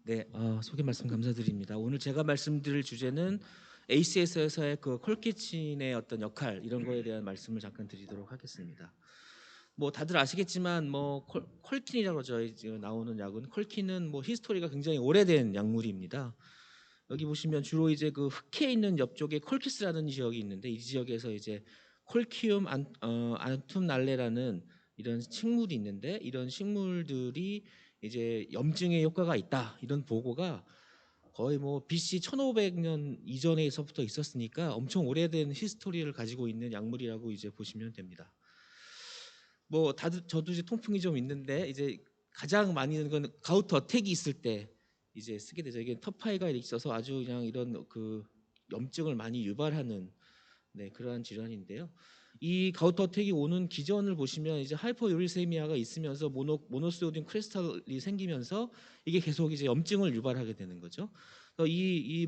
네, 소개 말씀 감사드립니다. 오늘 제가 말씀드릴 주제는 ACS에서의 그 콜키친의 어떤 역할 이런 거에 대한 말씀을 잠깐 드리도록 하겠습니다. 뭐 다들 아시겠지만 뭐 콜킨이라고 그러죠. 이제 나오는 약은 콜킨은 뭐 히스토리가 굉장히 오래된 약물입니다. 여기 보시면 주로 이제 그 흑해 있는 옆쪽에 콜키스라는 지역이 있는데 이 지역에서 이제 콜키움 안툼날레라는 이런 식물이 있는데 이런 식물들이 이제 염증에 효과가 있다 이런 보고가 거의 뭐 BC 1500년 이전에서부터 있었으니까 엄청 오래된 히스토리를 가지고 있는 약물이라고 이제 보시면 됩니다. 뭐 다들 저도 이제 통풍이 좀 있는데 이제 가장 많이 있는 건 가우트 어택이 있을 때 이제 쓰게 되죠. 이게 터파이가 있어서 아주 그냥 이런 그 염증을 많이 유발하는 그러한 질환인데요. 이 가우트 어택이 오는 기전을 보시면 이제 하이퍼유리세미아가 있으면서 모노소디움 크리스탈이 생기면서 이게 계속 이제 염증을 유발하게 되는 거죠. 이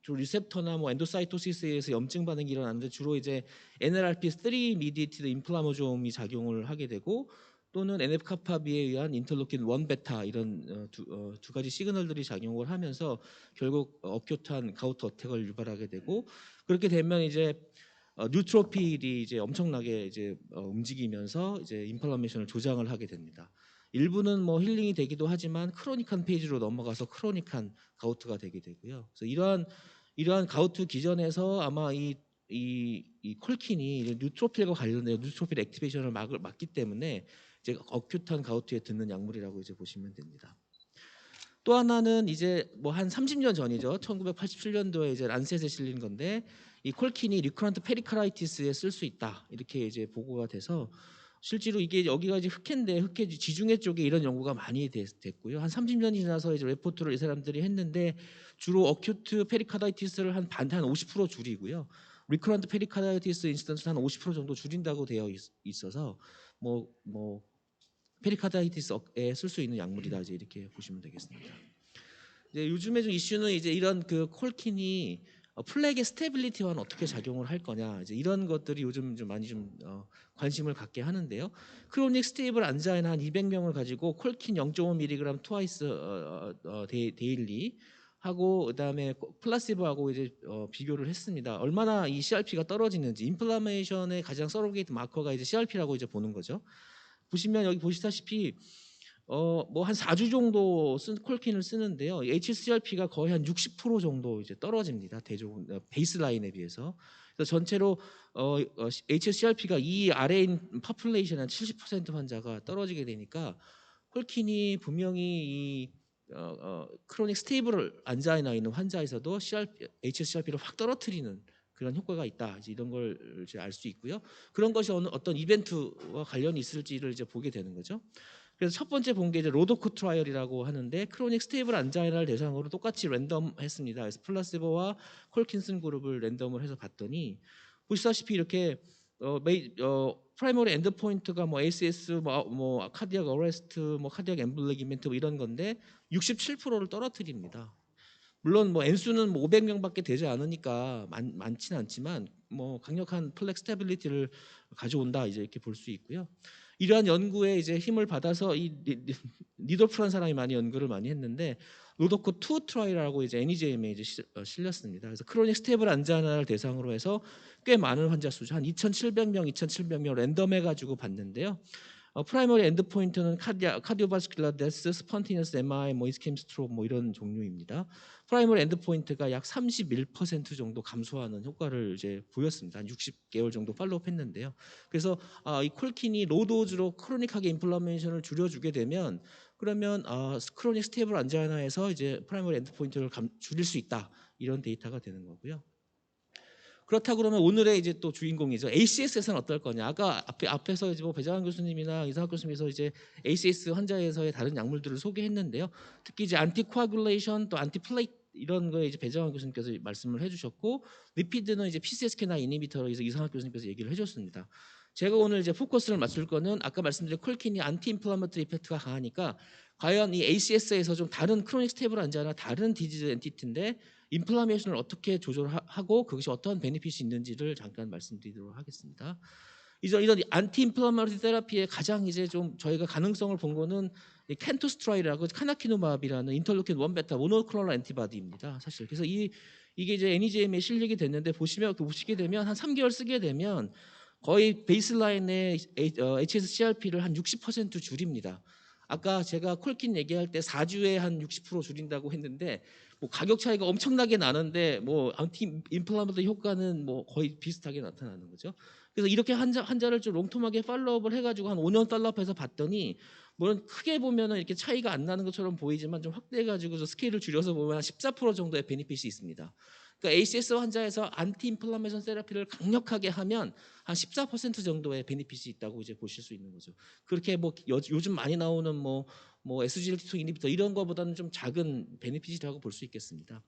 리셉터나 뭐 엔도사이토시스에서 염증 반응이 일어나는데 주로 이제 NLRP3 미디에이티드 인플라모좀이 작용을 하게 되고 또는 NF-kappaB에 의한 인터로킨 1 베타 이런 두 가지 시그널들이 작용을 하면서 결국 억교탄 가우트 어택을 유발하게 되고 그렇게 되면 이제 뉴트로필이 이제 엄청나게 이제 움직이면서 이제 인플라메이션을 조장을 하게 됩니다. 일부는 뭐 힐링이 되기도 하지만 크로닉한 페이지로 넘어가서 크로닉한 가우트가 되게 되고요. 그래서 이러한 가우트 기전에서 아마 이 콜킨이 뉴트로필과 관련된 뉴트로필 액티베이션을 막기 때문에 이제 어큐탄 가우트에 듣는 약물이라고 이제 보시면 됩니다. 또 하나는 이제 뭐 한 30년 전이죠. 1987년도에 이제 란셋에 실린 건데 이 콜킨이 리커런트 페리카라이티스에 쓸 수 있다 이렇게 이제 보고가 돼서 실제로 이게 여기가 이제 흑해인데 흑해 지중해 쪽에 이런 연구가 많이 됐고요. 한 30년이 지나서 이제 레포트를 이 사람들이 했는데 주로 어큐트 페리카라이티스를 한 50% 줄이고요. 리커런트 페리카라이티스 인시던스 한50% 정도 줄인다고 되어 있어서 뭐 페리카다이티스에 쓸 수 있는 약물이다 이제 이렇게 보시면 되겠습니다. 이제 요즘에 좀 이슈는 이제 이런 그 콜킨이 플렉의 스테빌리티와는 어떻게 작용을 할 거냐 이제 이런 것들이 요즘 좀 많이 좀 관심을 갖게 하는데요. 크로닉 스테이블 안자이나 한 200명을 가지고 콜킨 0.5mg 트와이스 데일리 하고 그다음에 플라시보하고 이제 비교를 했습니다. 얼마나 이 CRP가 떨어지는지 인플라메이션의 가장 서로게이트 마커가 이제 CRP라고 이제 보는 거죠. 보시면 여기 보시다시피 뭐 한 4주 정도 콜킨을 쓰는데요. HSCRP가 거의 한 60% 정도 이제 떨어집니다. 베이스라인에 비해서. 그래서 전체로 HSCRP가 이 아래인 파퓰레이션 한 70% 환자가 떨어지게 되니까 콜킨이 분명히 이 크로닉 스테이블 안자이나 있는 환자에서도 HSCRP를 확 떨어뜨리는 그런 효과가 있다. 이제 이런 걸 이제 알 수 있고요. 그런 것이 어떤 이벤트와 관련이 있을지를 이제 보게 되는 거죠. 그래서 첫 번째 본 게 이제 로도코 트라이얼이라고 하는데 크로닉 스테이블 안자이나를 대상으로 똑같이 랜덤했습니다. 그래서 플라시보와 콜킨슨 그룹을 랜덤을 해서 봤더니 보시다시피 이렇게 프라이머리 엔드 포인트가 뭐 ACS 뭐 카디악 어레스트 뭐 카디악 엠블레기멘트 뭐 이런 건데 67%를 떨어뜨립니다. 물론 뭐 N수는 뭐 500명밖에 되지 않으니까 많지는 않지만 뭐 강력한 플렉 스테빌리티를 가져온다 이제 이렇게 볼 수 있고요. 이러한 연구에 이제 힘을 받아서 이 니돌프라는 사람이 많이 연구를 많이 했는데 로도코 2 트라이라고 이제 NEJM에 이제 실렸습니다. 그래서 크로닉 스테이블 안자나를 대상으로 해서 꽤 많은 환자 수죠. 한 2,700명 랜덤해 가지고 봤는데요. 프라이머리 엔드 포인트는 카디오바스큘라 데스, 스폰티니어스 MI, 뭐 이스케임 스트로크 뭐 이런 종류입니다. 프라이머리 엔드 포인트가 약 31% 정도 감소하는 효과를 이제 보였습니다. 한 60개월 정도 팔로우했는데요. 그래서 이 콜킨이 로도즈로 크로닉하게 인플라메이션을 줄여주게 되면 그러면 크로닉 스테이블 안자이나에서 이제 프라이머리 엔드 포인트를 줄일 수 있다 이런 데이터가 되는 거고요. 그렇다 그러면 오늘의 이제 또 주인공이죠. ACS에서는 어떨 거냐? 아까 앞에서 이제 뭐 배장환 교수님이나 이상학 교수님께서 이제 ACS 환자에서의 다른 약물들을 소개했는데요. 특히 이제 안티코아귤레이션 또 안티플레이트 이런 거에 이제 배장환 교수님께서 말씀을 해주셨고 리피드는 이제 PCSK9 이니비터로 이상학 교수님께서 얘기를 해줬습니다. 제가 오늘 이제 포커스를 맞출 거는 아까 말씀드린 콜킨이 안티 인플라마토리 이펙트가 강하니까 과연 이 ACS에서 좀 다른 크로닉 스테이블 안자나 다른 디지즈 엔티티인데 인플라메이션을 어떻게 조절하고 그것이 어떤 베네핏이 있는지를 잠깐 말씀드리도록 하겠습니다. 이런 안티 인플라마토리 테라피의 가장 이제 좀 저희가 가능성을 본 거는 이 켄토스트라이드라고 카나키노밥이라는 인터루킨 1 베타 모노클로널 엔티바디입니다. 사실. 그래서 이게 이제 NEJM에 실리게 됐는데 보시게 되면 한 3개월 쓰게 되면 거의 베이스라인의 HSCRP를 한 60% 줄입니다. 아까 제가 콜킨 얘기할 때 4주에 한 60% 줄인다고 했는데 뭐 가격 차이가 엄청나게 나는데 뭐 안티 인플라마토리 효과는 뭐 거의 비슷하게 나타나는 거죠. 그래서 이렇게 환자를 좀 롱텀하게 팔로우업을 해가지고 한 5년 팔로우업해서 봤더니 물론 크게 보면은 이렇게 차이가 안 나는 것처럼 보이지만 좀 확대해가지고 스케일을 줄여서 보면 한 14% 정도의 베니핏이 있습니다. 그러니까 ACS 환자에서 안티 인플라메이션 세라피를 강력하게 하면 한 14% 정도의 베니핏이 있다고 이제 보실 수 있는 거죠. 그렇게 뭐 요즘 많이 나오는 뭐 SGLT2 이니비터 이런 거보다는 좀 작은 베니핏이라고 볼 수 있겠습니다.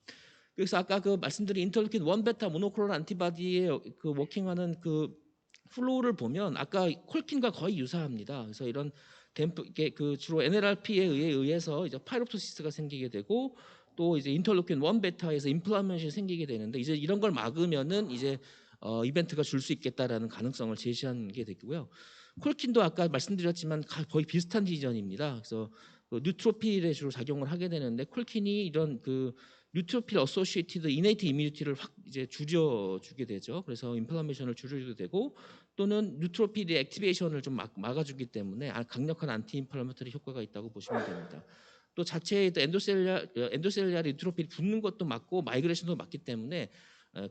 그래서 아까 그 말씀드린 인터루킨 1 베타 모노클로널 안티바디의 그 워킹하는 그 플로우를 보면 아까 콜킨과 거의 유사합니다. 그래서 이런 댐프 이게 그 주로 NLRP에 의해서 이제 파이로프토시스가 생기게 되고 또 이제 인터루킨 1 베타에서 인플라메이션이 생기게 되는데 이제 이런 걸 막으면은 이제 이벤트가 줄 수 있겠다라는 가능성을 제시한 게 됐고요. 콜킨도 아까 말씀드렸지만 거의 비슷한 디전입니다. 그래서 그 뉴트로필에 주로 작용을 하게 되는데 콜킨이 이런 그 뉴트로필 어소시에이티드 이네이트 이뮤니티를 확 이제 줄여주게 되죠. 그래서 인플라메이션을 줄여주게 되고 또는 뉴트로필의 액티베이션을 좀 막아주기 때문에 강력한 안티 인플라메터리 효과가 있다고 보시면 됩니다. 또 자체에 엔도셀리아 뉴트로필이 붙는 것도 막고 마이그레이션도 막기 때문에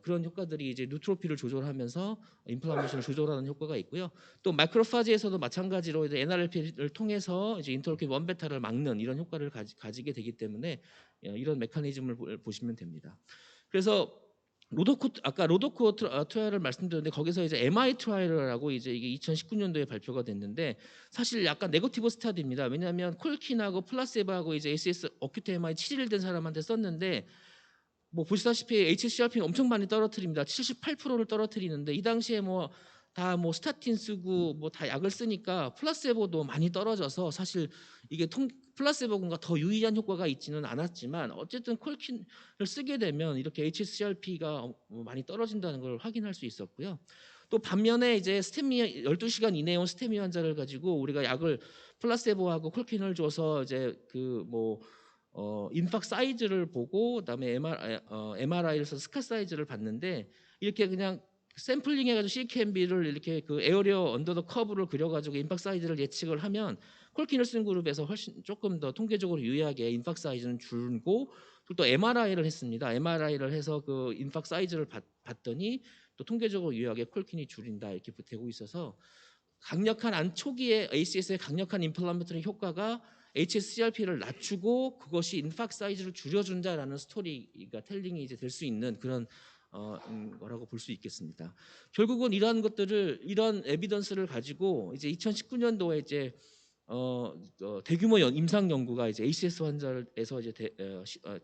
그런 효과들이 이제 뉴트로필을 조절하면서 인플라메이션을 조절하는 효과가 있고요. 또 마크로파지에서도 마찬가지로 이제 NRLP를 통해서 이제 인터루킨 1 베타를 막는 이런 효과를 가지게 되기 때문에 이런 메커니즘을 보시면 됩니다. 그래서 아까 로도코 트라이얼을 말씀드렸는데 거기서 이제 MI 트라이얼이라고 이제 이게 2019년도에 발표가 됐는데 사실 약간 네거티브 스타디입니다. 왜냐하면 콜킨하고 플라세바하고 이제 ACS 어큐트 MI 7일 된 사람한테 썼는데 뭐 보시다시피 HSCRP는 엄청 많이 떨어뜨립니다. 78%를 떨어뜨리는데 이 당시에 뭐 다 뭐 스타틴 쓰고 뭐 다 약을 쓰니까 플라세보도 많이 떨어져서 사실 이게 플라세보군과 더 유의한 효과가 있지는 않았지만 어쨌든 콜킨을 쓰게 되면 이렇게 HSCRP가 많이 떨어진다는 걸 확인할 수 있었고요. 또 반면에 이제 스테미 12시간 이내에 온 스테미 환자를 가지고 우리가 약을 플라세보하고 콜킨을 줘서 이제 그뭐 임팍 사이즈를 보고 그다음에 MRI를 써서 스카 사이즈를 봤는데 이렇게 그냥 샘플링 해가지고 CKMB를 이렇게 그 에어리어 언더 더 커브를 그려가지고 임팍 사이즈를 예측을 하면 콜킨을 쓴 그룹에서 훨씬 조금 더 통계적으로 유의하게 임팍 사이즈는 줄고 또 MRI를 했습니다. MRI를 해서 그 임팍 사이즈를 봤더니 또 통계적으로 유의하게 콜킨이 줄인다 이렇게 되고 있어서 강력한 초기에 ACS의 강력한 인플라메터리 효과가 HSCRP를 낮추고 그것이 인팍 사이즈를 줄여준다라는 스토리가 텔링이 이제 될 수 있는 그런 거라고 볼 수 있겠습니다. 결국은 이런 에비던스를 가지고 이제 2019년도에 이제 대규모 임상 연구가 이제 ACS 환자에서 이제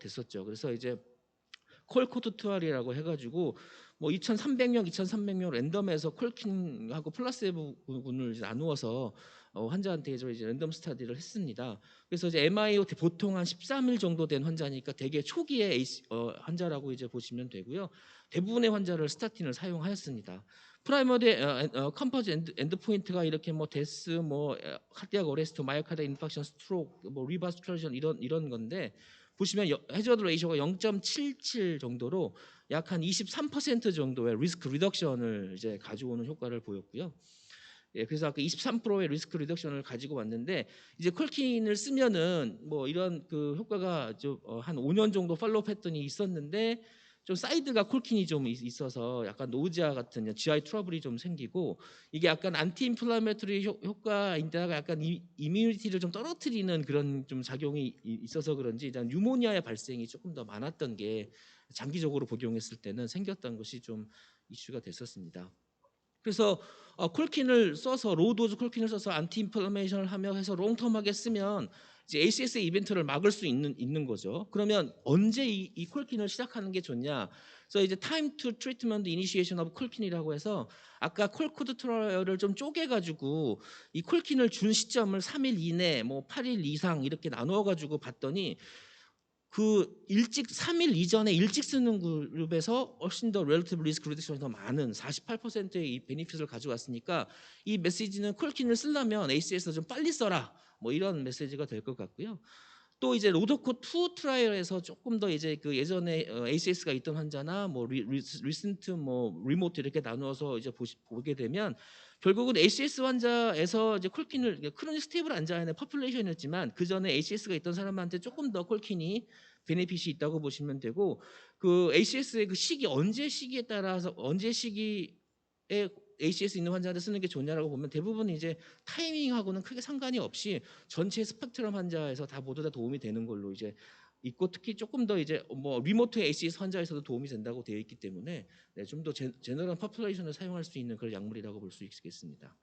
됐었죠. 그래서 이제 콜코트 투알이라고 해가지고 뭐 2,300명 랜덤에서 콜킨하고 플라세보군을 이제 나누어서 환자한테 이제 랜덤 스터디를 했습니다. 그래서 이제 MIO 보통 한 13일 정도 된 환자니까 되게 초기의 환자라고 이제 보시면 되고요. 대부분의 환자를 스타틴을 사용하였습니다. 프라이머리 컴퍼즈 엔드포인트가 이렇게 뭐 데스, 뭐 카디악 어레스트, 마이오카르 인파크션, 스트로크, 뭐 리바스큘레이션 이런 건데 보시면 해저드 레이셔가 0.77 정도로 약 한 23% 정도의 리스크 리덕션을 이제 가져오는 효과를 보였고요. 예, 그래서 아까 23%의 리스크 리덕션을 가지고 왔는데 이제 콜킨을 쓰면은 뭐 이런 그 효과가 좀 한 5년 정도 팔로우업 했더니 있었는데 좀 사이드가 콜킨이 좀 있어서 약간 노지아 같은 GI 트러블이 좀 생기고 이게 약간 안티 인플라메토리 효과인데다가 약간 이뮤니티를 좀 떨어뜨리는 그런 좀 작용이 있어서 그런지 일단 뉴모니아의 발생이 조금 더 많았던 게 장기적으로 복용했을 때는 생겼던 것이 좀 이슈가 됐었습니다. 그래서 콜킨을 써서 로우도즈 콜킨을 써서 안티 인플라메이션을 하며 해서 롱텀하게 쓰면 이제 ACS 이벤트를 막을 수 있는 거죠. 그러면 언제 이 콜킨을 시작하는 게 좋냐? 그래서 이제 time to treatment initiation of 콜킨이라고 해서 아까 콜코드 트라이얼을 좀 쪼개가지고 이 콜킨을 준 시점을 3일 이내, 뭐 8일 이상 이렇게 나누어가지고 봤더니 그 일찍 3일 이전에 일찍 쓰는 그룹에서 훨씬 더 relative risk reduction이 더 많은 48%의 이 베니핏을 가져왔으니까 이 메시지는 콜킨을 쓰려면 ACS에서 좀 빨리 써라. 뭐 이런 메시지가 될 것 같고요. 또 이제 로더코 2 트라이얼에서 조금 더 이제 그 예전에 ACS가 있던 환자나 뭐 리센트 뭐 리모트 이렇게 나누어서 이제 보게 되면 결국은 ACS 환자에서 이제 콜킨을 크로닉 스테이블 환자의 퍼퓰레이션이었지만 그 전에 ACS가 있던 사람한테 조금 더 콜킨이 베네핏이 있다고 보시면 되고 그 ACS의 그 시기 언제 시기에 따라서 언제 시기에 ACS 있는 환자한테 쓰는 게 좋냐라고 보면 대부분 이제 타이밍하고는 크게 상관이 없이 전체 스펙트럼 환자에서 다 모두 다 도움이 되는 걸로 이제 있고 특히 조금 더 이제 뭐 리모트 ACS 환자에서도 도움이 된다고 되어 있기 때문에 네, 좀 더 제너럴 퍼퓰레이션을 사용할 수 있는 그런 약물이라고 볼 수 있겠습니다.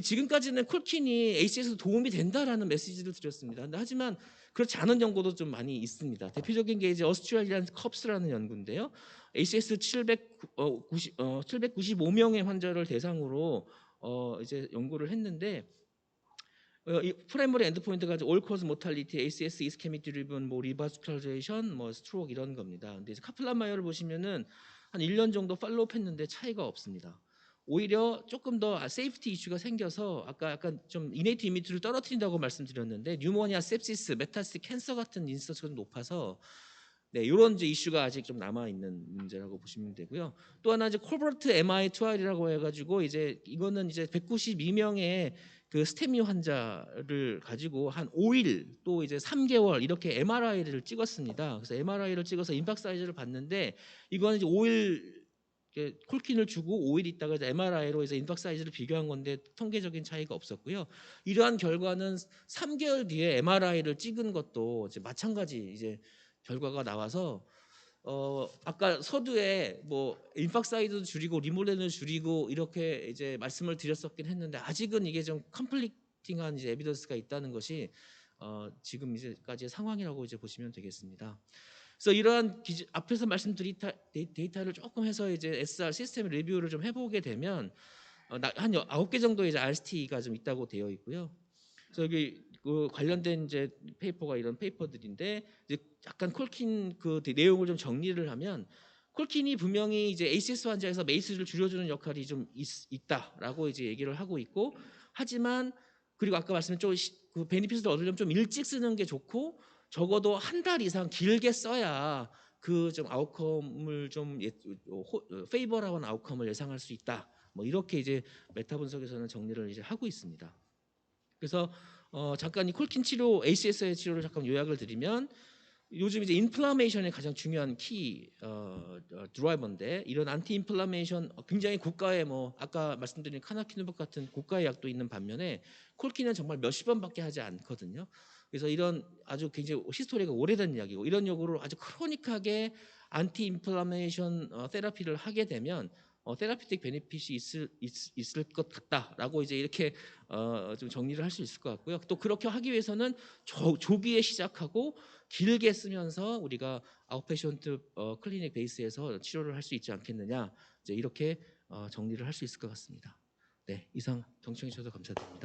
지금까지는 콜킨이 ACS에 도움이 된다라는 메시지를 드렸습니다. 하지만 그렇지 않은 연구도 좀 많이 있습니다. 대표적인 게 이제 오스트레일리안 컵스라는 연구인데요. ACS 795명의 환자를 대상으로 이제 연구를 했는데 이 프라이머리 엔드포인트가 올 코즈 모탈리티, ACS 이스케믹 드리븐, 뭐 리바스큘라이제이션, 뭐 스트로크 이런 겁니다. 근데 이제 카플란마이어를 보시면은 한 1년 정도 팔로우했는데 차이가 없습니다. 오히려 조금 더 세이프티 이슈가 생겨서 아까 약간 좀 이네이트 이미트를 떨어뜨린다고 말씀드렸는데 뉴모니아, sepsis, 메타스틱 캔서 같은 인서스가 좀 높아서 네, 이런 이제 이슈가 아직 좀 남아 있는 문제라고 보시면 되고요. 또 하나 이제 콜버트 MI 트라이얼이라고 해가지고 이제 이거는 이제 192명의 그 스테미 환자를 가지고 한 5일 또 이제 3개월 이렇게 MRI를 찍었습니다. 그래서 MRI를 찍어서 임박 사이즈를 봤는데 이거는 이제 5일 콜킨을 주고 5일 있다가 MRI로 해서 임박 사이즈를 비교한 건데 통계적인 차이가 없었고요. 이러한 결과는 3개월 뒤에 MRI를 찍은 것도 이제 마찬가지 이제 결과가 나와서 아까 서두에 뭐 임박 사이즈도 줄이고 리몰렌을 줄이고 이렇게 이제 말씀을 드렸었긴 했는데 아직은 이게 좀 컴플리팅한 이제 에비던스가 있다는 것이 지금 이제까지의 상황이라고 이제 보시면 되겠습니다. 그래서 이러한 앞에서 말씀드린 데이터를 조금 해서 이제 SR 시스템 리뷰를 좀 해보게 되면 한 9개 정도 이제 RCT가 좀 있다고 되어 있고요. 그래서 여기 그 관련된 이제 페이퍼가 이런 페이퍼들인데 이제 약간 콜킨 그 내용을 좀 정리를 하면 콜킨이 분명히 이제 ACS 환자에서 메이스를 줄여주는 역할이 좀 있다라고 이제 얘기를 하고 있고 하지만 그리고 아까 말씀드린 좀그 베니핏을 얻으려면 좀 일찍 쓰는 게 좋고 적어도 한 달 이상 길게 써야 그 좀 아웃컴을 좀 페이버라운 아웃컴을 예상할 수 있다. 뭐 이렇게 이제 메타 분석에서는 정리를 이제 하고 있습니다. 그래서 잠깐 이 콜킨 치료, ACS의 치료를 잠깐 요약을 드리면 요즘 이제 인플라메이션의 가장 중요한 키 드라이버인데 이런 안티 인플라메이션 굉장히 고가의 뭐 아까 말씀드린 카나키누복 같은 고가의 약도 있는 반면에 콜킨은 정말 몇십 번밖에 하지 않거든요. 그래서 이런 아주 굉장히 히스토리가 오래된 약이고 이런 약으로 아주 크로닉하게 안티 인플라메이션 테라피를 하게 되면 테라피틱 베네핏이 있을 것 같다라고 이제 이렇게 좀 정리를 할 수 있을 것 같고요. 또 그렇게 하기 위해서는 조기에 시작하고 길게 쓰면서 우리가 아웃페이션트 클리닉 베이스에서 치료를 할 수 있지 않겠느냐 이제 이렇게 정리를 할 수 있을 것 같습니다. 네, 이상 경청해 주셔서 감사드립니다.